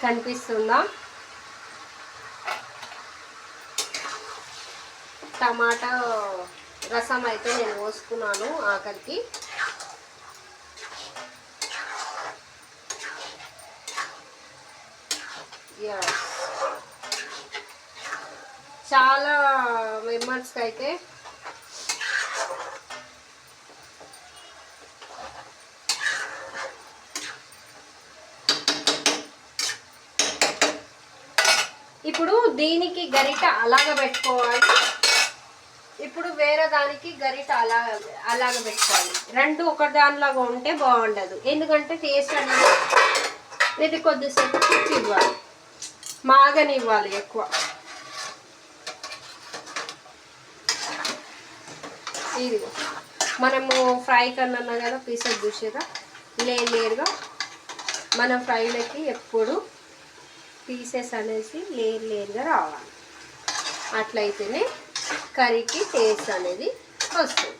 కనిపిస్తుందా? టమాటా రసం అయితే నేను పోసుకున్నాను ఆఖరికి. చాలా మెంబర్స్కి అయితే ఇప్పుడు దీనికి గరిట అలాగ పెట్టుకోవాలి, ఇప్పుడు వేరే దానికి గరిట అలాగ పెట్టుకోవాలి. రెండు ఒక దానిలాగా ఉంటే బాగుండదు, ఎందుకంటే టేస్ట్ అనేది ఇది కొద్దిసేపు కుక్ ఇవ్వాలి, మాగనివ్వాలి ఎక్కువ. ఇది మనము ఫ్రై కన్నా కదా పీసెస్ చూసారా, లేయర్గా మన ఫ్రైలకి ఎప్పుడు పీసెస్ అనేసి లేయర్గా రావాలి. అట్లయితేనే కర్రీకి టేస్ట్ అనేది వస్తుంది.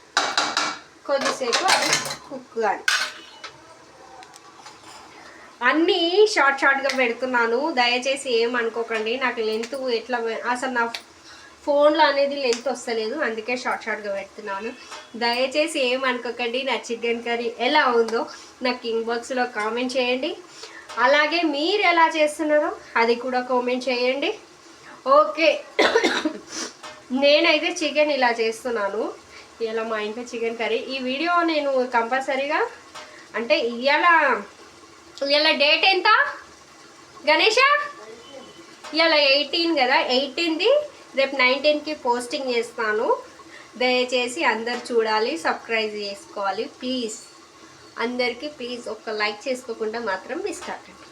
కొద్దిసేపు అది కుక్ కానీ. అన్నీ షార్ట్గా పెడుతున్నాను, దయచేసి ఏమనుకోకండి. నాకు లెంత్ ఎట్లా అసలు నా ఫోన్లో అనేది లెంత్ వస్తలేదు, అందుకే షార్ట్గా పెడుతున్నాను. దయచేసి ఏమనుకోకండి. నా చికెన్ కర్రీ ఎలా ఉందో నాకు ఇన్బాక్స్లో కామెంట్ చేయండి. అలాగే మీరు ఎలా చేస్తున్నారో అది కూడా కామెంట్ చేయండి. ఓకే, నేనైతే చికెన్ ఇలా చేస్తున్నాను. ఇలా మా ఇంట్లో చికెన్ కర్రీ. ఈ వీడియో నేను కంపల్సరీగా అంటే ఇవాళ డేట్ ఎంత గణేష? ఇవాళ 18 కదా, 18ది రేపు 19కి పోస్టింగ్ చేస్తాను. దయచేసి అందరు చూడాలి, సబ్స్క్రైబ్ చేసుకోవాలి ప్లీజ్. అందరికీ ప్లీజ్ ఒక్క లైక్ చేసుకోకుండా మాత్రం మిస్ కాకండి.